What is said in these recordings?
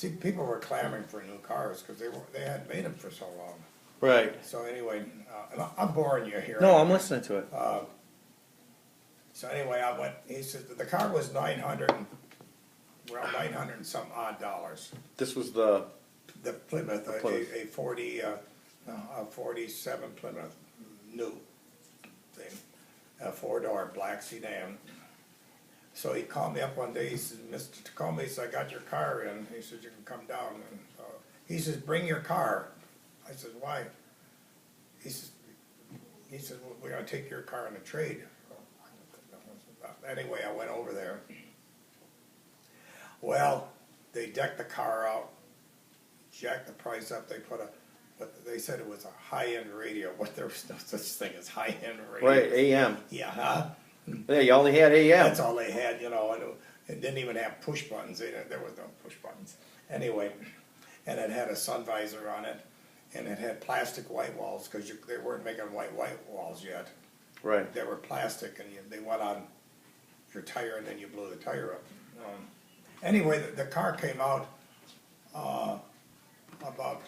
See, people were clamoring for new cars because they hadn't made them for so long. Right. So anyway, I'm boring you here. No, I'm listening to it. So anyway, I went. He said the car was around 900 and some odd dollars. This was the Plymouth, Plymouth. a 47 Plymouth, new thing, a 4-door black sedan. So he called me up one day. He says, "Mr. Tacoma," he said, "I got your car in." He says, "You can come down." And he says, "Bring your car." I said, "Why?" He says, "Well, we're gonna take your car in a trade." Anyway, I went over there. Well, they decked the car out, jacked the price up. They but they said it was a high-end radio. What, there was no such thing as high-end radio. right AM. Yeah, huh? Yeah, you only had AM. That's all they had, and it didn't even have push buttons. There was no push buttons. Anyway, and it had a sun visor on it, and it had plastic white walls because they weren't making white walls yet. Right. They were plastic, and they went on your tire, and then you blew the tire up. Anyway, the car came out about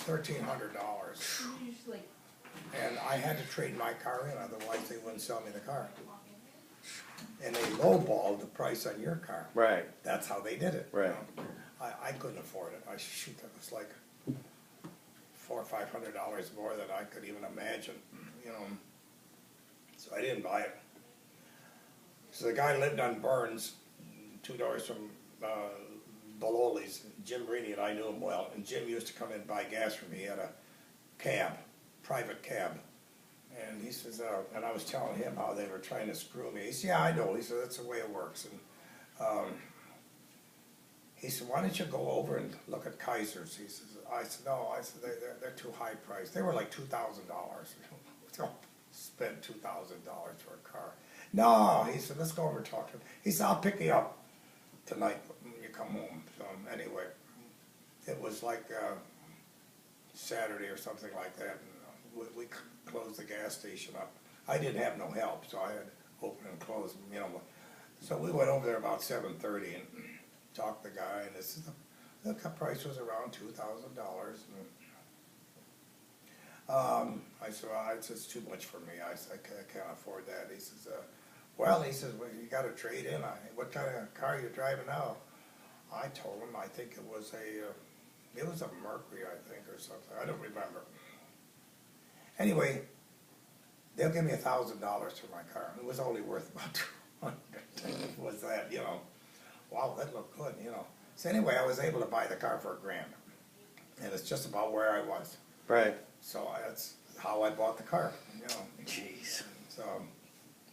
$1,300, and I had to trade my car in, otherwise they wouldn't sell me the car. And they lowballed the price on your car. Right. That's how they did it. Right. I couldn't afford it. Shoot, that was like $400 or $500 more than I could even imagine. So I didn't buy it. So the guy lived on Burns, 2 doors from Bololi's. Jim Reedy, and I knew him well. And Jim used to come in and buy gas from me. He had a private cab. And he says, and I was telling him how they were trying to screw me. He said, "Yeah, I know." He said, "That's the way it works." And he said, "Why don't you go over and look at Kaiser's?" He says, I said, "No." I said, they're too high priced. They were like $2,000. Don't spend $2,000 for a car. "No," he said, "let's go over and talk to him." He said, "I'll pick you up tonight when you come home." So anyway, it was like Saturday or something like that. And we closed the gas station up. I didn't have no help, so I had to open and close. So we went over there about 7:30 and talked to the guy. And the price was around $2,000. I said, "Well, it's too much for me. I can't afford that." He says, "Well," "you got to trade in. What kind of car are you driving now?" I told him I think it was a Mercury, I think, or something. I don't remember. Anyway, they'll give me $1,000 for my car. It was only worth about $200. Was that, Wow, that looked good, So anyway, I was able to buy the car for $1,000, and it's just about where I was. Right. So that's how I bought the car, Jeez. So.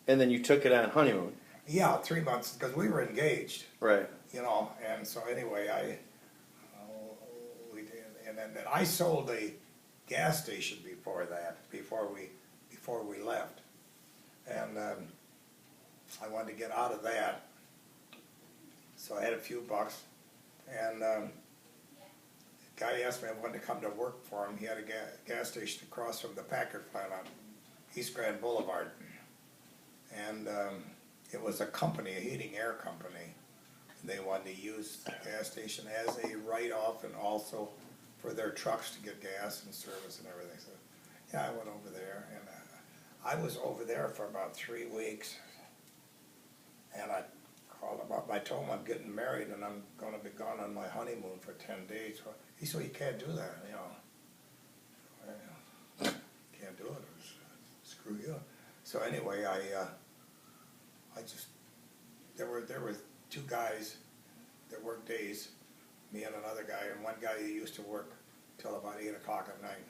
And then you took it on honeymoon. Yeah, 3 months, because we were engaged. Right. And so anyway, we did, and then I sold a gas station before we left, and I wanted to get out of that, so I had a few bucks, and the guy asked me if I wanted to come to work for him. He had a gas station across from the Packard plant on East Grand Boulevard, and it was a company, a heating air company. They wanted to use the gas station as a write-off and also for their trucks to get gas and service and everything. So, yeah, I went over there, and I was over there for about 3 weeks. And I called him up. I told him I'm getting married and I'm going to be gone on my honeymoon for 10 days. He said, "You can't do that, Can't do it. Screw you." So anyway, there were 2 guys that worked days, me and another guy, and one guy who used to work till about 8 o'clock at night.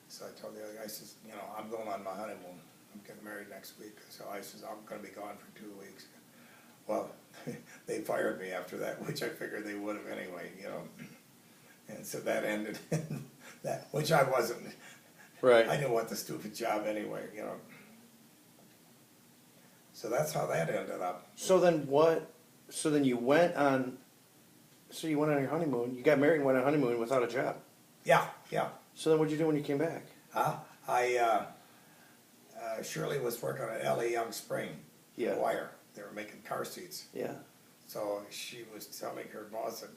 So I told the other guy, I says, "I'm going on my honeymoon. I'm getting married next week." So I says, "I'm going to be gone for 2 weeks." Well, they fired me after that, which I figured they would have anyway, And so that ended that, which I wasn't. Right. I didn't want the stupid job anyway, So that's how that ended up. So then what? So then you went on. So you went on your honeymoon. You got married and went on honeymoon without a job. Yeah. So then what'd you do when you came back? Shirley was working at L.A. Young Spring, Yeah. wire. They were making car seats. Yeah. So she was telling her boss that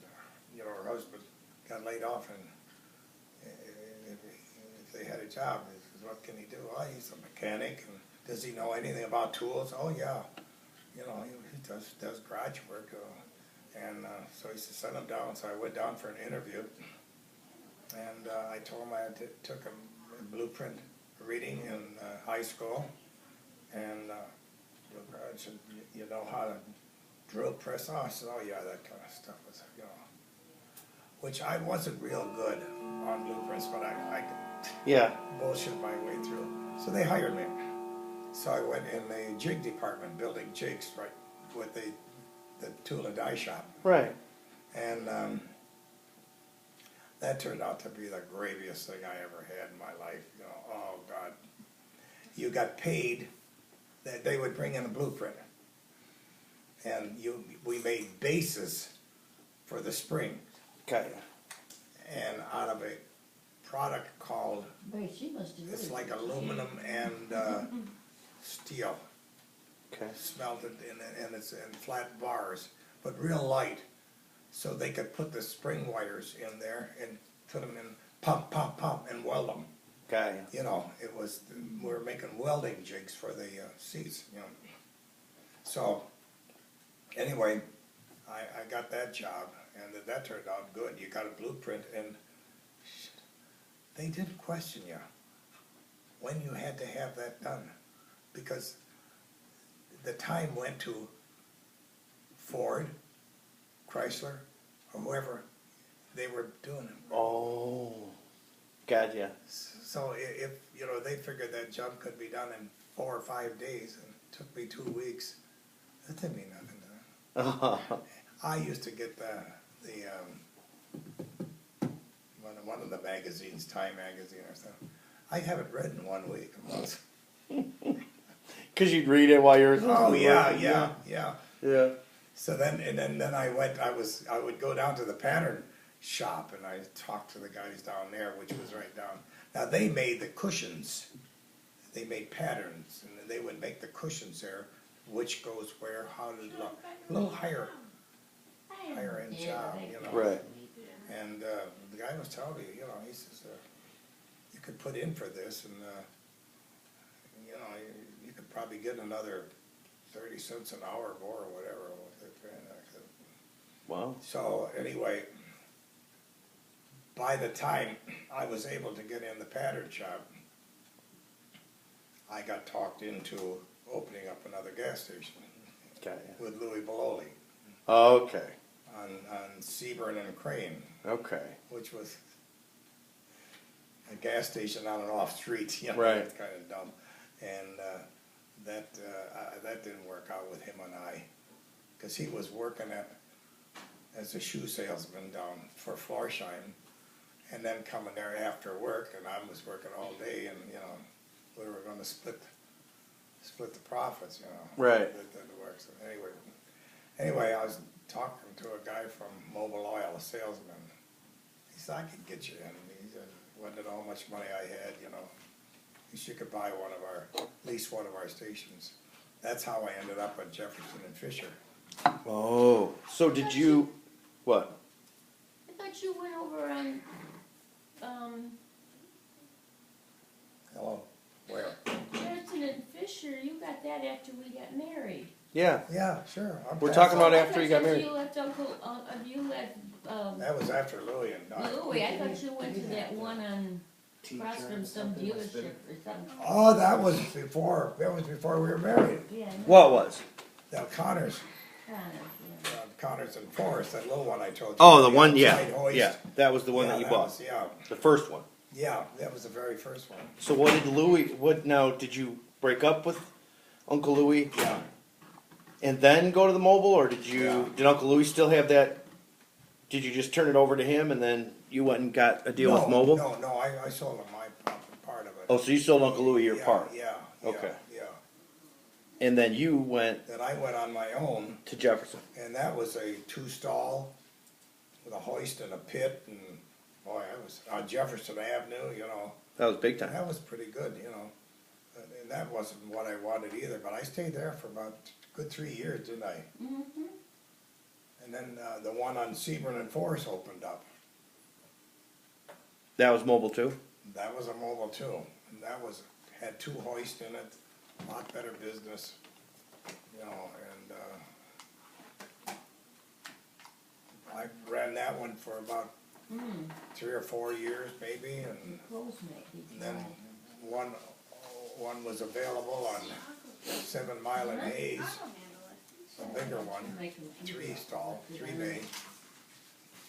you know, her husband got laid off, and if they had a job, he says, what can he do? Oh, he's a mechanic, and does he know anything about tools? Oh, yeah. You know, he does garage work, so he said, send him down. So I went down for an interview, and I told him I took a blueprint reading in high school, and I said, you know how to drill press? Oh, I said, oh yeah, that kind of stuff was, you know, which I wasn't real good on blueprints, but I Yeah. could bullshit my way through. So they hired me. So I went in the jig department, building jigs, right, with the tool and die shop. Right. And that turned out to be the graviest thing I ever had in my life. You know, oh God. You got paid, that they would bring in a blueprint. And we made bases for the spring. Okay. And out of a product called, Boy, she must have it's really- like aluminum and steel. Okay. Smelted and it's in flat bars, but real light. So they could put the spring wires in there and put them in, pump, pump, pump, and weld them. Okay. You know, we were making welding jigs for the seats, you know. So, anyway, I got that job, and that turned out good. You got a blueprint, and they didn't question you when you had to have that done, because the time went to Ford, Chrysler, or whoever, they were doing it. Oh, gotcha. So if, you know, they figured that job could be done in 4 or 5 days, and it took me 2 weeks, that didn't mean nothing to them. I used to get one of the magazines, Time magazine or something. I haven't read in 1 week. Because you'd read it while you were. Oh yeah. Yeah. So then I would go down to the pattern shop, and I talked to the guys down there, which was right down. Now they made the cushions. They made patterns, and they would make the cushions there, which goes where, how did it look. A little higher end job, you know. Right. And the guy was telling me, you know, he says, you could put in for this, and you know, you could probably get another 30 cents an hour more or whatever. Wow. So anyway, by the time I was able to get in the pattern shop, I got talked into opening up another gas station Okay. with Louis Belloli Okay. on Seaburn and Crane, Okay. which was a gas station on an off street, you know, Right. it's kind of dumb. And that didn't work out with him and I, because he was working as a shoe salesman down for Florsheim, and then coming there after work, and I was working all day, and, you know, we were gonna split the profits, you know. Right. That didn't work, so anyway, I was talking to a guy from Mobil Oil, a salesman. He said, I could get you in. He said, wondered how much money I had, you know. He said, you could buy at least one of our stations. That's how I ended up at Jefferson and Fisher. Oh. So did you? What? I thought you went over on, Hello, where? Jefferson and Fisher, you got that after we got married. Yeah. Yeah, sure. We're talking about I after thought you got since married. You left you left, That was after Louis and Doc. Louis, I thought you went to that one on, across from some dealership or something. Oh, that was before we were married. Yeah, I know. What was? The Connors, Connor, yeah. Connors and Forrest, that little one I told you. Oh, the one. Yeah. outside hoist. Yeah. That was the one Yeah, that you bought. was- yeah, The first one. yeah, that was the very first one. So what did Louis? What now? Did you break up with Uncle Louis Yeah. and then go to the mobile, or did you? Yeah. Did Uncle Louis still have that? Did you just turn it over to him and then you went and got a deal with mobile? No, I sold him my part of it. Oh, so you sold Uncle Louis your Yeah, part, Yeah. Okay. Yeah. and then you went Then I went on my own, to Jefferson. and that was a 2-stall with a hoist and a pit, and boy, I was on Jefferson Avenue, you know. That was big time. That was pretty good, you know. And that wasn't what I wanted either, but I stayed there for about a good 3 years, didn't I? Mm-hmm. And then, the one on Sebring and Forest opened up. That was mobile too? That was a mobile too, and that had 2 hoists in it, a lot better business, you know, and, I ran that one for about 3 or 4 years maybe, and Clothes make these then guys. one was available on 7 Mile and Hayes, a bigger one, Make them eat 3 it. stall, 3 bay.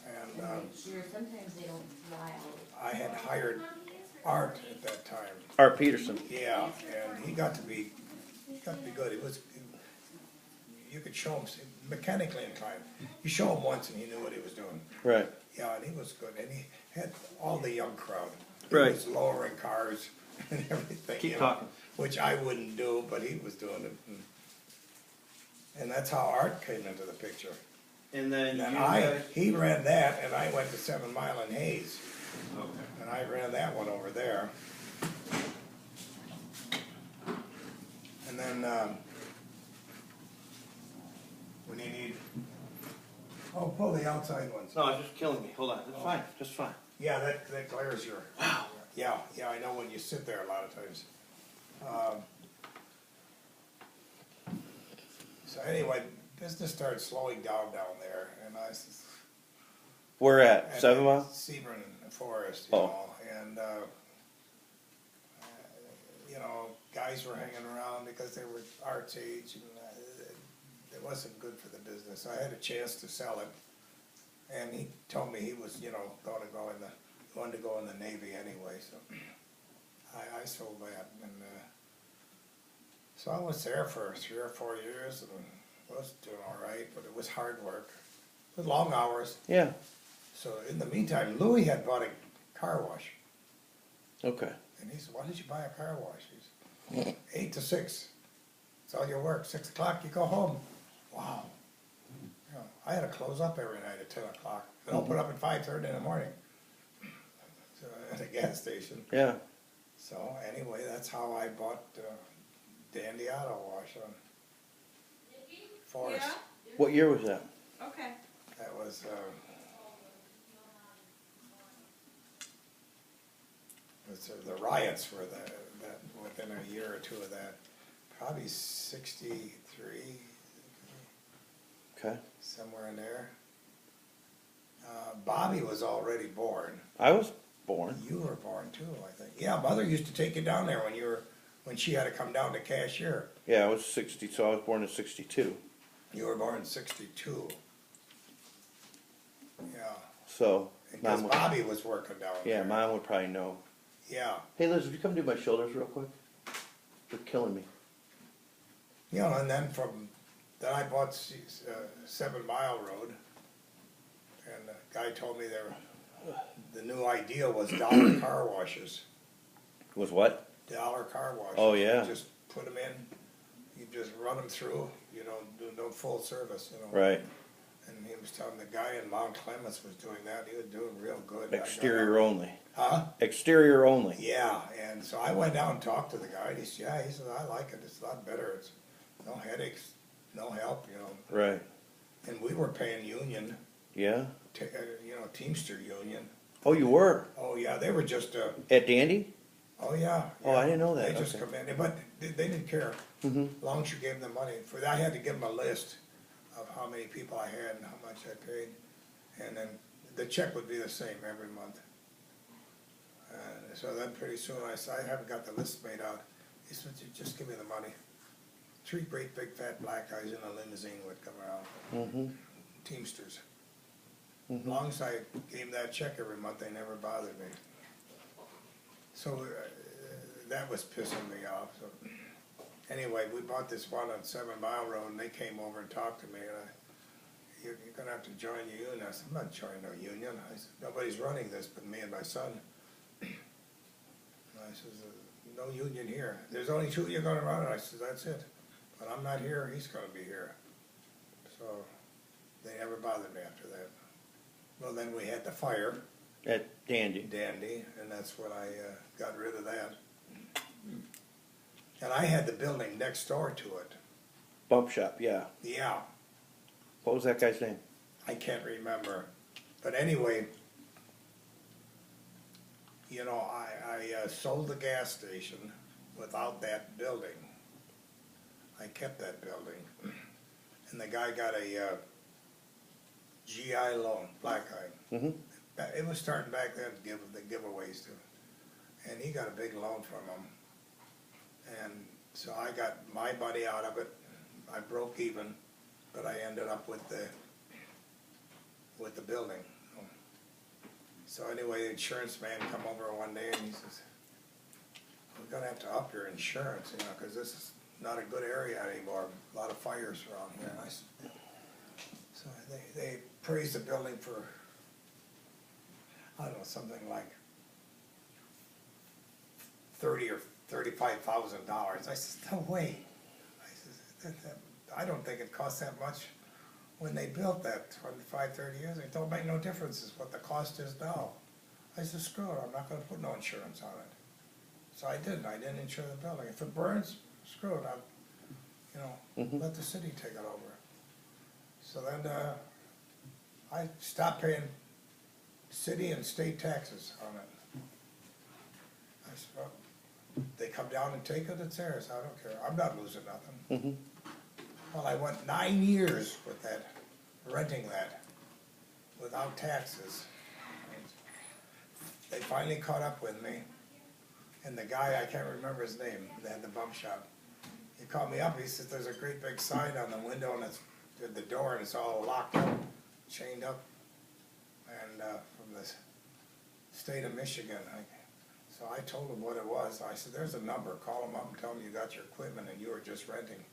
And, Sure, sometimes they don't fly out. I had hired Art at that time. Art Peterson. Yeah, and he got to be good. You could show him, mechanically inclined. You show him once and he knew what he was doing. Right. Yeah, and he was good, and he had all the young crowd. Right. He was lowering cars and everything. Keep you know, talking. which I wouldn't do, but he was doing it. And that's how Art came into the picture. And then And he ran that, and I went to 7 Mile and Hayes. Okay. And I ran that one over there. And then, when you need, pull the outside ones. No, it's just killing me. Hold on. It's fine. Just fine. Yeah, that glares your. Wow. Yeah, I know when you sit there a lot of times. So anyway, business started slowing down there, and I s- Where at? 7 Mile? Sebring Forest, Oh. you know, and, you know, guys were hanging around because they were Art's age, and it wasn't good for the business. I had a chance to sell it, and he told me he was, you know, wanted to go in the Navy anyway, so I sold that, and, so I was there for 3 or 4 years, and was doing all right, but it was hard work. It was long hours. Yeah. So in the meantime, Louis had bought a car wash, Okay. and he said, "Why did you buy a car wash?" He said, 8 to 6. It's all your work. 6 o'clock, you go home. Wow. You know, I had to close up every night at 10 o'clock. And open up at 5:30 in the morning. So at a gas station. Yeah. So anyway, that's how I bought Dandy Auto Wash on Forest. Yeah, What year was that? okay. That was, the riots were that within a year or 2 of that, probably 63, Okay. somewhere in there. Bobby was already born. I was born. You were born too, I think. Yeah, Mother used to take you down there when she had to come down to cashier. Yeah, I was 60, so I was born in 62. You were born in 62. Yeah, So, because Mom would, Bobby was working down yeah, there. Mom would probably know. Yeah, Hey Liz, would you come do my shoulders real quick? They're killing me. you know, and then then I bought 7 Mile Road, and the guy told me the new idea was dollar car washes. Was what? Dollar car washes. Oh, yeah. You just put them in, you just run them through, you don't do no full service, you know. Right. And he was telling the guy in Mount Clemens was doing that, he was doing real good. Exterior only. Huh? Exterior only. Yeah, and so I went down and talked to the guy, and he said, yeah, he said, I like it, it's a lot better, it's no headaches, no help, you know. Right. And we were paying union, Yeah. you know, Teamster union. Oh, you were? Oh, yeah, they were just, At Dandy? oh, yeah. Oh, I didn't know that. They just Okay. come in, but they didn't care, Mm-hmm. as long as you gave them the money. For that, I had to give them a list of how many people I had and how much I paid. And then the check would be the same every month. So then pretty soon I said, I haven't got the list made out. He said, just give me the money. 3 great big fat black guys in a limousine would come around, Mm-hmm. Teamsters. As Mm-hmm. long as I gave that check every month, they never bothered me. So that was pissing me off. So anyway, we bought this one on 7 Mile Road, and they came over and talked to me, and you're gonna have to join the union. I said, I'm not joining no union. I said, nobody's running this but me and my son. And I says, no union here. There's only 2 you're gonna run it. I said, that's it. But I'm not here, he's gonna be here. So they never bothered me after that. Well, then we had the fire, At Dandy. Dandy, and that's when I got rid of that. And I had the building next door to it. Bump shop, yeah. Yeah, What was that guy's name? I can't remember. But anyway, you know, I sold the gas station without that building. I kept that building. And the guy got a GI loan, black eye. Mm-hmm. It was starting back then to give the giveaways to. And he got a big loan from him. And so I got my money out of it. I broke even, but I ended up with the building. So anyway, the insurance man come over one day and he says, "We're gonna have to up your insurance, you know, because this is not a good area anymore. A lot of fires around here." And I said, so they praised the building for, I don't know, something like $30,000 or $35,000. I said, "No way." I said, I don't think it cost that much when they built that 25, 30 years ago. It don't make no difference is what the cost is now. I said, "Screw it, I'm not gonna put no insurance on it." So I didn't insure the building. If it burns, screw it, I'll, you know, let the city take it over. So then I stopped paying city and state taxes on it. I said, "Well, they come down and take it, it's theirs, I don't care, I'm not losing nothing." Well, I went 9 years with that, renting that, without taxes. They finally caught up with me, and the guy, I can't remember his name, they had the bump shop. He called me up, he said, "There's a great big sign on the window and it's at the door and it's all locked up, chained up." And from the state of Michigan. So I told him what it was. I said, "There's a number, call them up and tell them you got your equipment and you were just renting."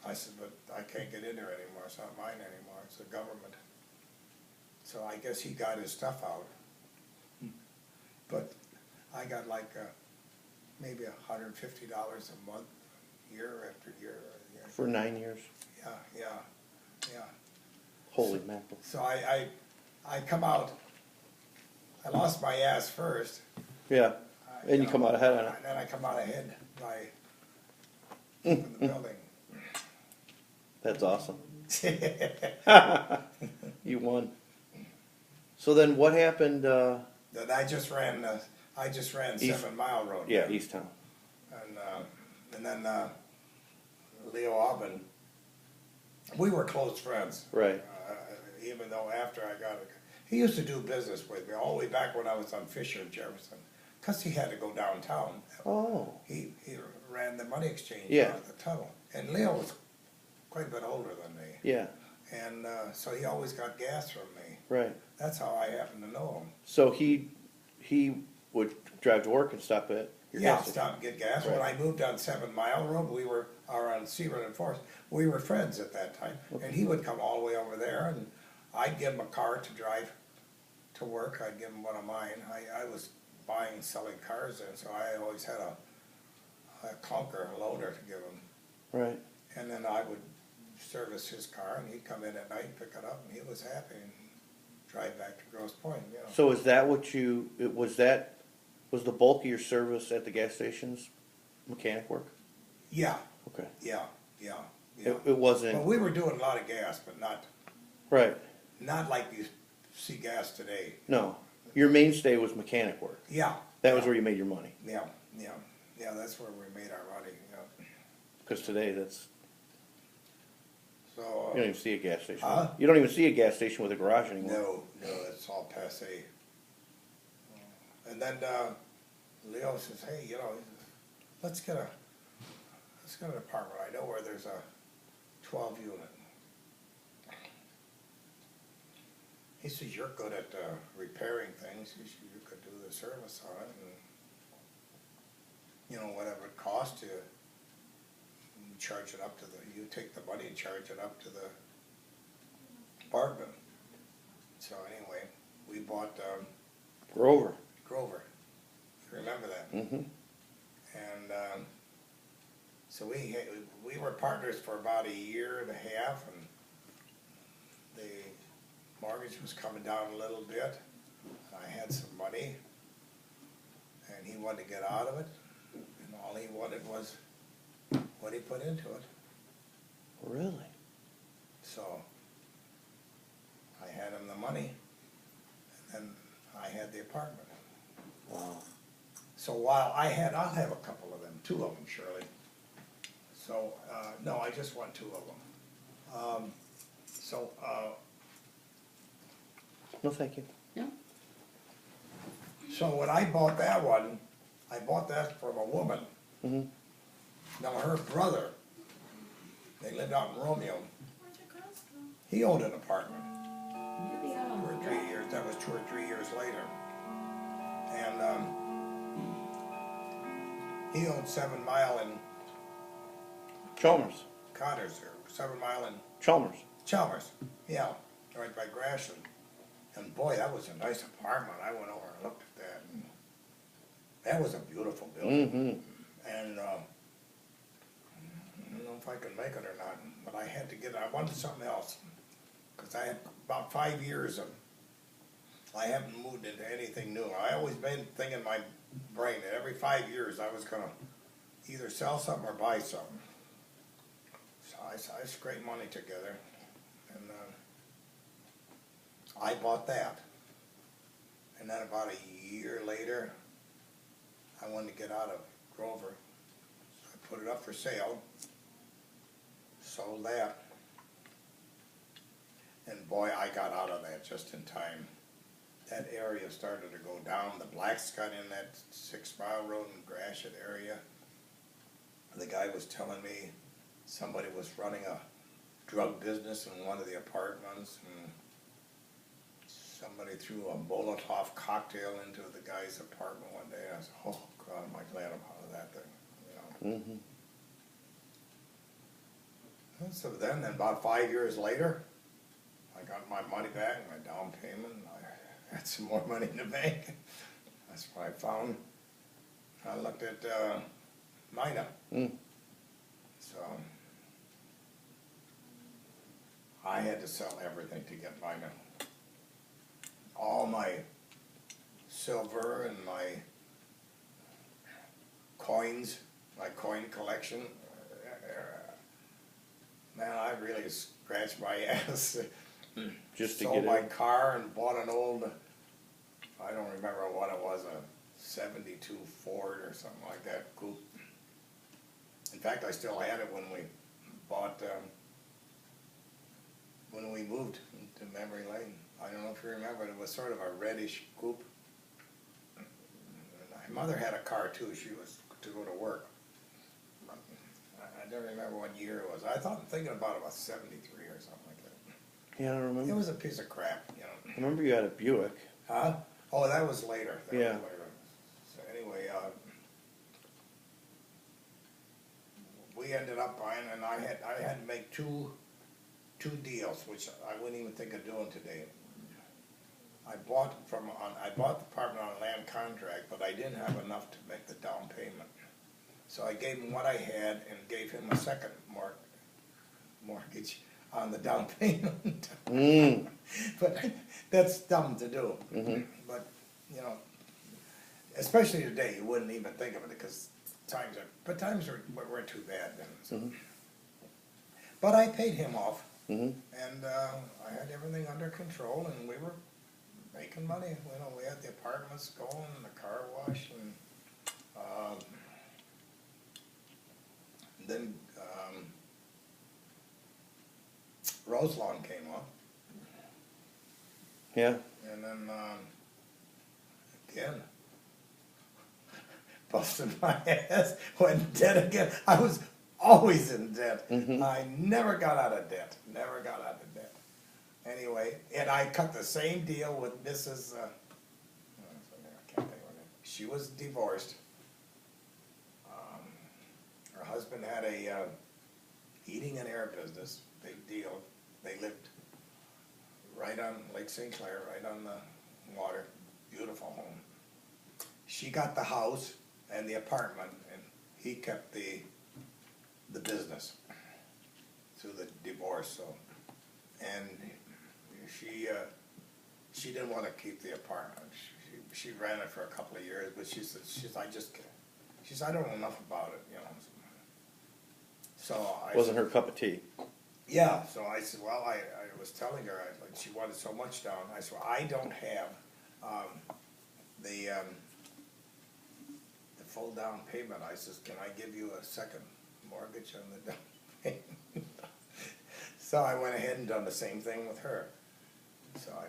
I said, "But I can't get in there anymore, it's not mine anymore, it's the government." So I guess he got his stuff out. But I got like maybe $150 a month, year after year. For 9 years. Yeah. Holy mackerel. So I come out, I lost my ass first. Yeah, and you come out ahead on it. And then I come out ahead by keeping the building. That's awesome. You won. So then what happened? That I just ran East- 7 Mile Road. Yeah, East Town. And then Leo Aubin, we were close friends. Right. Even though after I got it, he used to do business with me all the way back when I was on Fisher and Jefferson, because he had to go downtown. Oh. He ran the money exchange Yeah. out of the tunnel. And Leo was quite a bit older than me. Yeah. And so he always got gas from me. Right. That's how I happened to know him. So he would drive to work and stop at your Yeah, gas station. stop and get gas. Right. When I moved on 7 Mile Road, or on Seaboard and Forest, we were friends at that time. Okay. And he would come all the way over there, and I'd give him a car to drive to work. I'd give him one of mine. I was buying and selling cars then, so I always had a clunker, a loader to give him. Right. And then I would service his car, and he'd come in at night, pick it up, and he was happy, and drive back to Grosse Pointe, you know. So is that what was the bulk of your service at the gas stations mechanic work? Yeah, Okay. yeah. It wasn't. But we were doing a lot of gas, but Right. not like you see gas today. No. Your mainstay was mechanic work. Yeah. That was where you made your money. Yeah, that's where we made our money, yeah. Because today that's So, you don't even see a gas station. Huh? You don't even see a gas station with a garage anymore. no, it's all passé. And then Leo says, "Hey, you know, let's get an apartment. I know where there's a 12 unit. He says, "You're good at repairing things. You could do the service on it, and you know, whatever it costs you, charge it up to you take the money and charge it up to the apartment." So anyway, we bought Grover. Grover. You remember that? Mm-hmm. And so we were partners for about a year and a half, and the mortgage was coming down a little bit. I had some money, and he wanted to get out of it, and all he wanted was what he put into it. Really? So had him the money, and then I had the apartment. Wow. So while I'll have a couple of them, 2 of them, Shirley. So, no, I just want 2 of them. So, No, thank you. No? so when I bought that one, I bought that from a woman. Mm-hmm. Now her brother, they lived out in Romeo. He owned an apartment. 2 or 3 years, that was 2 or 3 years later. And, he owned 7 Mile in Chalmers. Connors, or 7 Mile in Chalmers. Chalmers, yeah, right by Gratiot. And boy, that was a nice apartment. I went over and looked at that, and that was a beautiful building. Mm-hmm. And, I don't know if I can make it or not, but I had to I wanted something else. Cause I had about 5 years I haven't moved into anything new. I always made a thing in my brain that every 5 years I was gonna either sell something or buy something. So I scraped money together, and I bought that. And then about a year later, I wanted to get out of Grover. So I put it up for sale, sold that. And boy, I got out of that just in time. That area started to go down. The blacks got in that 6 Mile Road in Gratiot area. The guy was telling me somebody was running a drug business in one of the apartments, and somebody threw a Molotov cocktail into the guy's apartment one day. I said, oh God, am I glad I'm out of that thing, you know. Mm-hmm. And so then about 5 years later, I got my money back, my down payment, and I had some more money in the bank. That's what I found. I looked at Mina. Mm. So I had to sell everything to get Mina. All my silver and my coins, my coin collection. Man, I really scratched my ass. Just to Sold get my it. car and bought an old, I don't remember what it was, a 72 Ford or something like that, coupe. In fact, I still had it when we bought, when we moved to Memory Lane. I don't know if you remember, it was sort of a reddish coupe. My mother had a car too, she was to go to work. I don't remember what year it was. Thinking about it was 73 or something like that. Yeah, I don't It remember. was a piece of crap, you know. I remember you had a Buick. Huh? Oh, that was later. That Yeah. was later. So anyway, we ended up buying, and I had to make two deals, which I wouldn't even think of doing today. I bought the apartment on a land contract, but I didn't have enough to make the down payment. So I gave him what I had and gave him a second mortgage on the down payment. Mm. But that's dumb to do. Mm-hmm. But, you know, especially today, you wouldn't even think of it because times weren't too bad then. So. Mm-hmm. But I paid him off, Mm-hmm. and I had everything under control, and we were making money. You know, we had the apartments going, and the car wash, and then Roselawn came up, Yeah. and then again, busted my ass, went in debt again. I was always in debt. Mhm. I never got out of debt. Never got out of debt. Anyway, and I cut the same deal with Mrs. I can't think of her name. She was divorced. Her husband had a heating and air business, big deal. They lived right on Lake St. Clair, right on the water. Beautiful home. She got the house and the apartment, and he kept the business through the divorce. So, and she didn't want to keep the apartment. She ran it for a couple of years, but she said I don't know enough about it, you know. So I Wasn't her cup of tea. yeah, so I said, well, I was was telling her, like, she wanted so much down. I said, I don't have, the full down payment. I says, can I give you a second mortgage on the down payment? So I went ahead and done the same thing with her. So I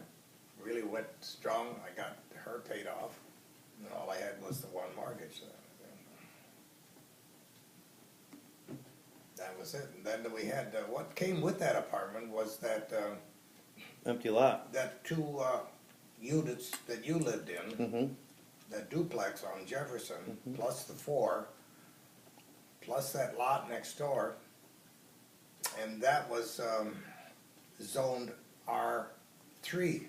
really went strong. I got her paid off, and all I had was the one mortgage. That was it. And then we had, what came with that apartment was that, Empty lot. that two units that you lived in, Mm-hmm. that duplex on Jefferson, plus the 4, plus that lot next door, and that was zoned R3.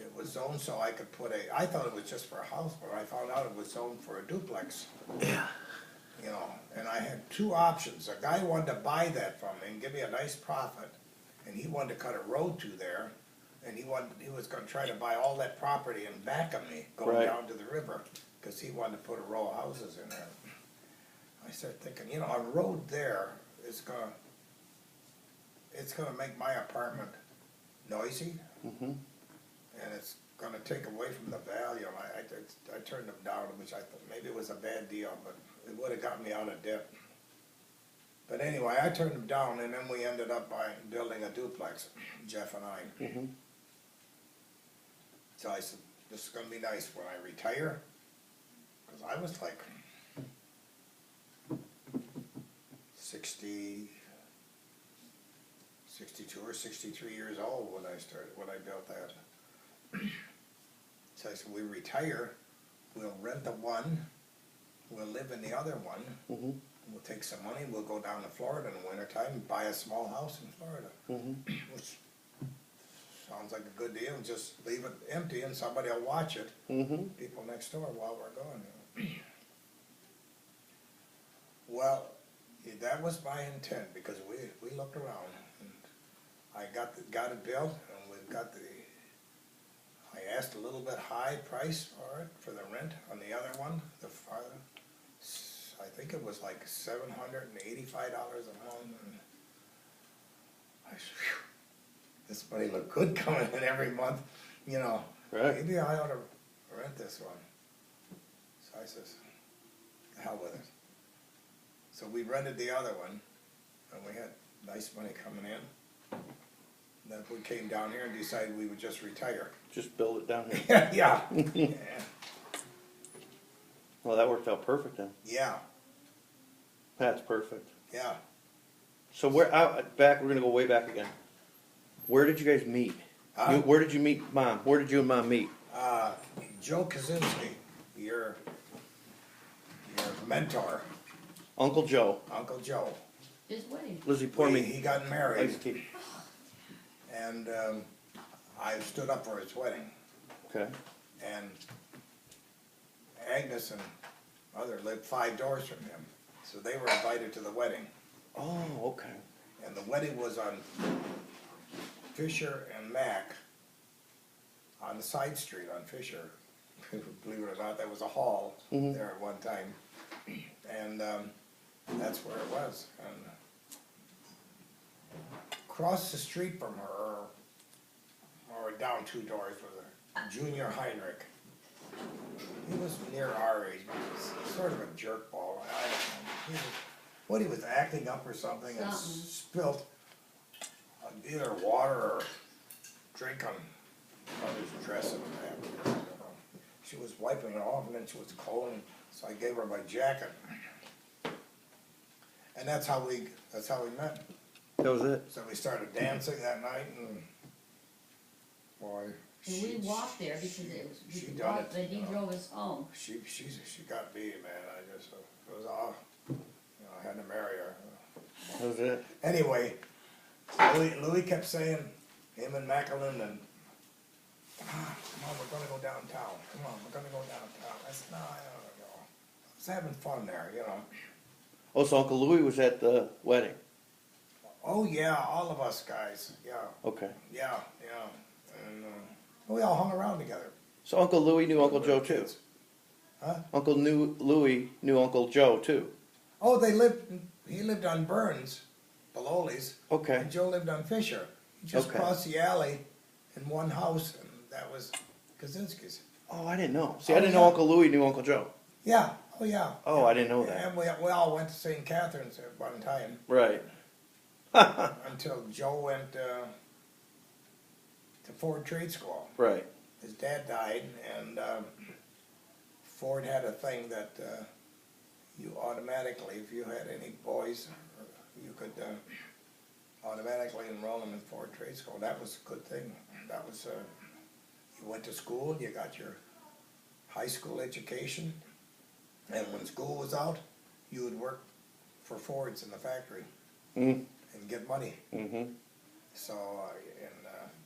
It was zoned so I could put I thought it was just for a house, but I found out it was zoned for a duplex. Yeah. You know, and I had 2 options. A guy wanted to buy that from me and give me a nice profit, and he wanted to cut a road through there, and he was gonna try to buy all that property in back of me, going Right. down to the river, because he wanted to put a row of houses in there. I started thinking, you know, a road there is it's gonna make my apartment noisy, Mm-hmm. and it's gonna take away from the value. I turned them down, which I thought maybe it was a bad deal, but it would've got me out of debt. But anyway, I turned them down, and then we ended up by building a duplex, Jeff and I. Mm-hmm. So I said, this is gonna be nice when I retire, because I was like 62 or 63 years old when I built that. So I said, we retire, we'll rent the one, we'll live in the other one, Mm-hmm. we'll take some money, we'll go down to Florida in the wintertime and buy a small house in Florida. Mm-hmm. Which sounds like a good deal, just leave it empty and somebody will watch it, Mm-hmm. people next door while we're gone. Well, that was my intent, because we looked around, and I got it built, and we've got I asked a little bit high price for it, for the rent on the other one, the farther. I think it was like $785 a month, and I said, phew, this money looked good coming in every month, you know. Right. Maybe I ought to rent this one. So I says, the hell with it. So we rented the other one, and we had nice money coming in. Then we came down here and decided we would just retire. Just build it down here. Yeah. Yeah. Well, that worked out perfect then. Yeah. That's perfect. Yeah. So we're back. We're gonna go way back again. Where did you guys meet? Huh? Where did you meet Mom? Where did you and Mom meet? Joe Kaczynski, your mentor, Uncle Joe. Uncle Joe. His wedding. Lizzie, pour me He got iced married, tea. and I stood up for his wedding. Okay. And Agnes and mother lived 5 doors from him, so they were invited to the wedding. Oh, okay. And the wedding was on Fisher and Mack, on the side street on Fisher. Believe it or not, there was a hall Mhm. there at one time, and that's where it was. And across the street from her, or down 2 doors, was a Junior Heinrich. He was near our age, but he was sort of a jerkball. I don't know. He was acting up or something and Something. spilt either water or drink on mother's dress and that. I don't know. She was wiping it off, and then she was cold, so I gave her my jacket. And that's how we met. That was it. So we started dancing that night, and boy, And we walked there because it was, she we done walked, it, but he you know. drove us home. she got me, man. I just it was all, you know, I had to marry her. That was it. Anyway, Louis kept saying, him and Macklin, and come on, we're gonna go downtown. Come on, we're gonna go downtown. I said, no, I don't know. I was having fun there, you know. Oh, so Uncle Louis was at the wedding. Oh yeah, all of us guys, yeah, Okay. yeah, and we all hung around together. So Uncle Louis knew Uncle We Joe were too. kids. Huh? Louis knew Uncle Joe too. Oh, he lived on Burns, Beloli's, Okay. and Joe lived on Fisher. You just Okay. cross the alley in one house, and that was Kaczynski's. Oh, I didn't know. See, I Oh, didn't yeah. know Uncle Louie knew Uncle Joe. Yeah, oh yeah. Oh, I didn't know that. And we all went to St. Catherine's at one time, Right. until Joe went to Ford Trade School. Right. His dad died, and Ford had a thing that you automatically, if you had any boys, you could automatically enroll them in Ford Trade School. That was a good thing. That was, you went to school, you got your high school education, and when school was out, you would work for Fords in the factory Mm. and get money. Mm-hmm. So,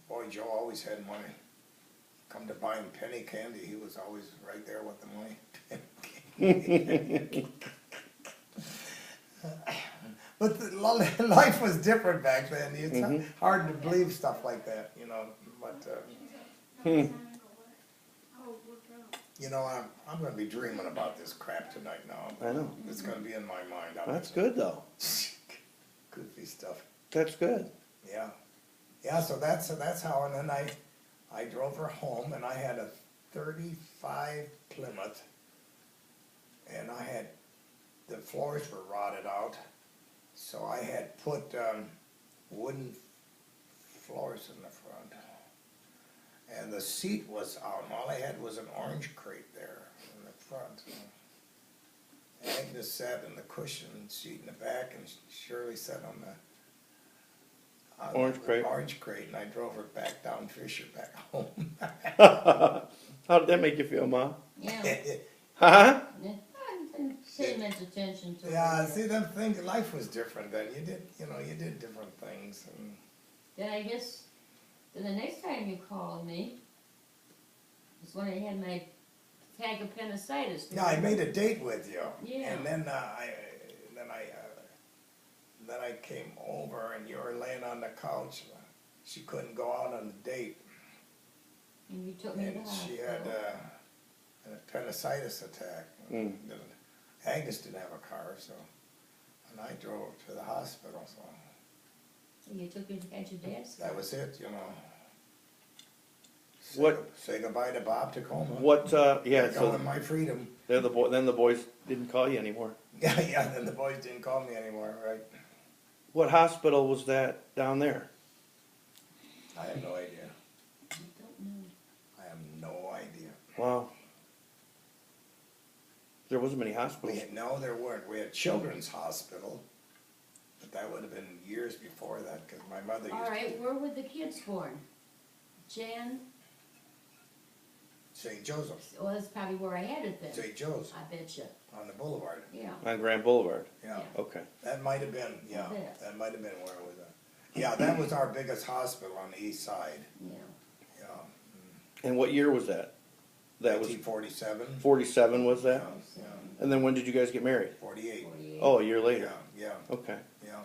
boy, Joe always had money. Come to buy him penny candy, he was always right there with the money. But life was different back then. It's hard to believe stuff like that, you know. But you know, I'm going to be dreaming about this crap tonight now. I know. It's going to be in my mind. That's good though. Goofy stuff. That's good. Yeah, yeah. So that's how. And then I drove her home, and I had a '35 Plymouth, and I had the floors were rotted out, so I had put wooden floors in the front, and the seat was out. And all I had was an orange crate there in the front. Agnes sat in the cushioned seat in the back, and Shirley sat on the Orange crate. Orange crate, and I drove her back down Fisher back home. How did that make you feel, Mom? Yeah. Huh? Same attention to Yeah, it. see, them things, life was different then. You did different things. And Then I guess, then the next time you called me, was when I had my tag appendicitis. yeah, I made a date with you. Yeah. And then I came over, and you were laying on the couch. She couldn't go out on the date, And you took me to the and she had hospital. an appendicitis attack. Mm. Agnes didn't have a car, so, and I drove to the hospital. So And you took me to catch your dad's car. that was it, you know. What- Say goodbye to Bob Tacoma. What? Yeah. Going So my freedom. they're the then the boys didn't call you anymore. Yeah, yeah. Then the boys didn't call me anymore, right? What hospital was that down there? I have no idea. I don't know. I have no idea. Wow. There wasn't many hospitals. No, there weren't. We had Children's Hospital, but that would have been years before that, because my mother used All to right, where were the kids born? Jan, St. Joseph's. well, that's probably where I had it then. St. Joe's I bet you, on the boulevard. yeah. On Grand Boulevard. Yeah, Okay. that might have been. Yeah, bet. that might have been where it was at. Yeah, that was our biggest hospital on the east side. Yeah. Yeah, And what year was that? That was 1947. 47. Was that? Yeah, And then when did you guys get married? 48. 48. Oh, a year later. Yeah, Okay. yeah.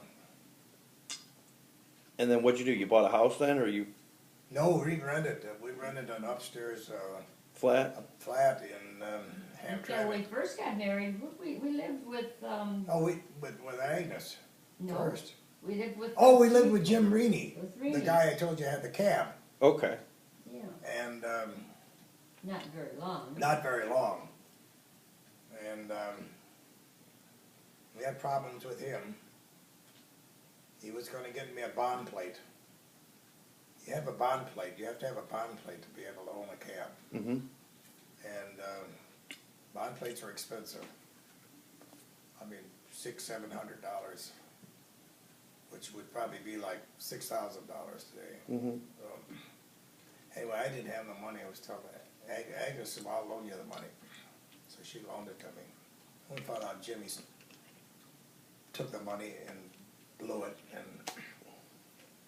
And then what'd you do? You bought a house then, or you No, we rented. We rented an upstairs flat? a flat in Until we Hamtramck. first got married, we lived with, Oh, with Agnes no, first. we lived with. Oh, we lived with Jim Reaney, With the Reaney. guy I told you had the cab, Okay. Yeah, and not very long. not very long. And we had problems with him. He was going to get me a bond plate. You have a bond plate. You have to have a bond plate to be able to own a cab. Mm-hmm. And bond plates are expensive. I mean, $600-700, which would probably be like $6,000 today. Mm-hmm. Anyway, I didn't have the money. I was telling Agnes said, "Well, I'll loan you the money." So she loaned it to me. We found out Jimmy took the money and blew it and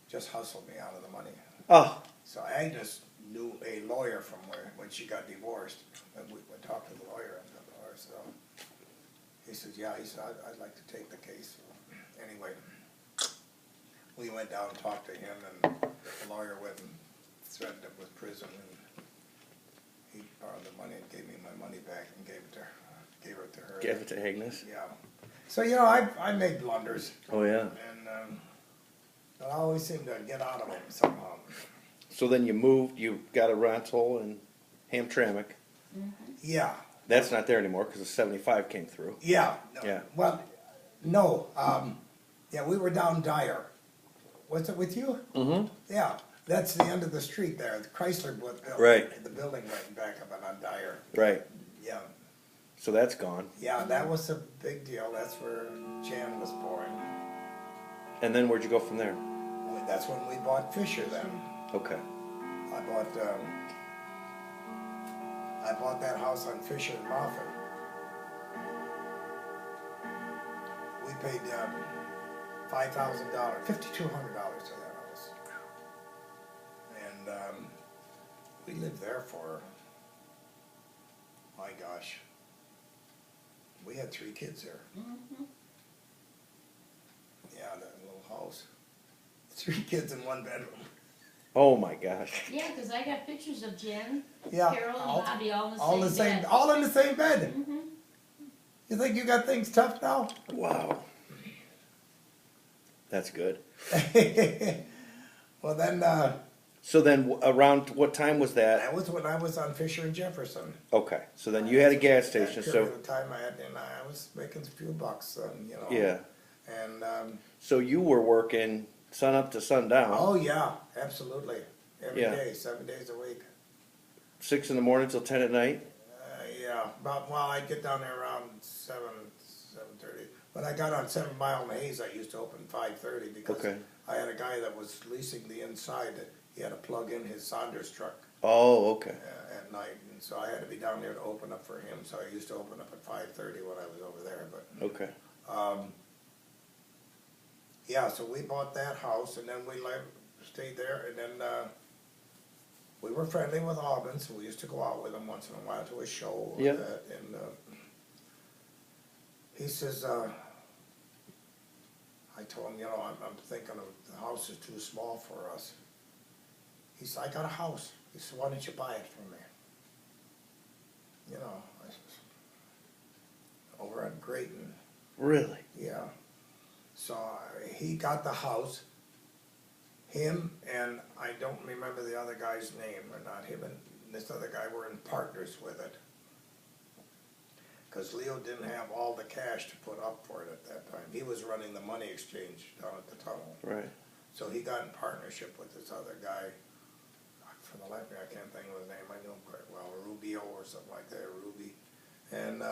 just hustled me out of the money. Oh. So Agnes knew a lawyer from when she got divorced, and we talked to the lawyer, so he says, yeah, he said, I'd like to take the case. So anyway, we went down and talked to him, and the lawyer went and threatened him with prison, and he borrowed the money and gave me my money back and gave it to her. Gave it to Agnes. Yeah. So, you know, I made blunders, Oh yeah. and But I always seem to get out of them somehow. So then you moved, you got a rental in Hamtramck. Yeah, That's not there anymore because the 75 came through. yeah. No, Yeah. Well, no, yeah, we were down Dyer. Was it with you? Mm-hmm. Yeah, that's the end of the street there, the Chrysler built. Right. The building right in back of it on Dyer. Right. Yeah, So that's gone. yeah, that was a big deal. That's where Jan was born. And then where'd you go from there? That's when we bought Fisher then. Okay. I bought that house on Fisher and Moffett. We paid $5,000, $5,200 for that house. And we lived there for, my gosh, we had 3 kids there. Yeah, that little house. 3 kids in 1 bedroom. Oh my gosh. Yeah, because I got pictures of Jen, Yeah, Carol, and all- Bobby all in the all same the same, bed. all in the same bed. Mhm. You think you got things tough now? Wow. That's good. Well, then, So then around what time was that? that was when I was on Fisher and Jefferson. Okay. So then you had a gas station. That So period of time I had, and I was making a few bucks, you know. yeah. And, So you were working sun up to sundown. oh yeah, absolutely. Every Yeah. day, 7 days a week. 6 in the morning till 10 at night. Yeah, well, I'd get down there around 7:30. When I got on 7 Mile and Hayes, I used to open 5:30 because Okay. I had a guy that was leasing the inside. He had to plug in his Saunders truck Oh, okay. at night, and so I had to be down there to open up for him. So I used to open up at 5:30 when I was over there. But Okay. yeah, so we bought that house, and then we stayed there, and then we were friendly with Auburn, so we used to go out with him once in a while to a show. Or Yeah. that, and he says, I told him, you know, I'm thinking of the house is too small for us. He said, I got a house. He said, why don't you buy it from me? You know, I says, over at Grayton. Really? Yeah. So he got the house. Him and I don't remember the other guy's name or not. Him and this other guy were in partners with it. Because Leo didn't have all the cash to put up for it at that time. He was running the money exchange down at the tunnel. Right. So he got in partnership with this other guy. For the life of me, I can't think of his name. I knew him quite well. Rubio or something like that, Ruby. And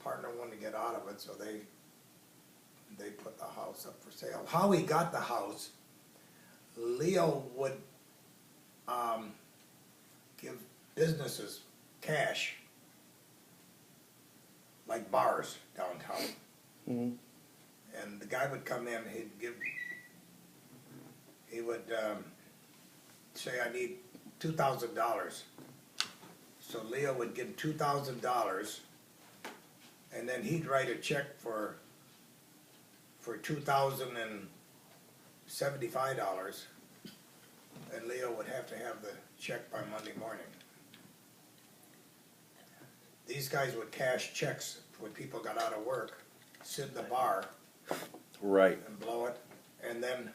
partner wanted to get out of it, so they put the house up for sale. How he got the house, Leo would give businesses cash, like bars downtown. Mm-hmm. And the guy would come in, he would say, I need $2,000. So Leo would give $2,000, and then he'd write a check for $2,075, and Leo would have to have the check by Monday morning. These guys would cash checks when people got out of work, sit in the bar Right. and blow it, and then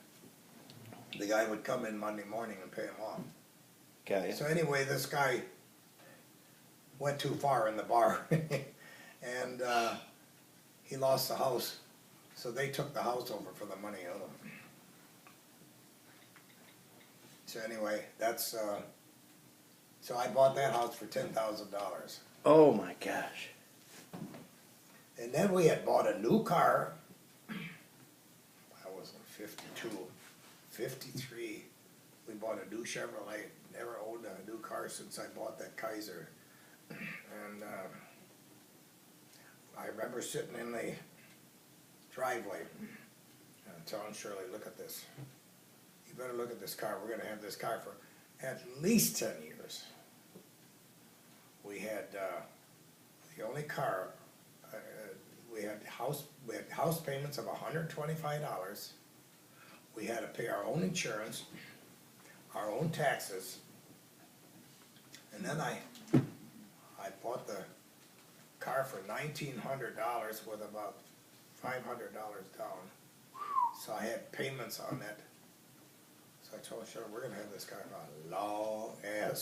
the guy would come in Monday morning and pay him off. Got ya. So anyway, this guy went too far in the bar, and he lost the house. So they took the house over for the money owed him. So anyway, that's so I bought that house for $10,000, Oh my gosh. and then we had bought a new car. I was in 52, 53. We bought a new Chevrolet. Never owned a new car since I bought that Kaiser, and I remember sitting in the driveway and telling Shirley, look at this. You better look at this car. We're going to have this car for at least 10 years. We had the only car, we had house payments of $125. We had to pay our own insurance, our own taxes, and then I bought the car for $1,900 with about $500 down. So I had payments on that. So I told Cheryl, we're gonna have this guy for a long ass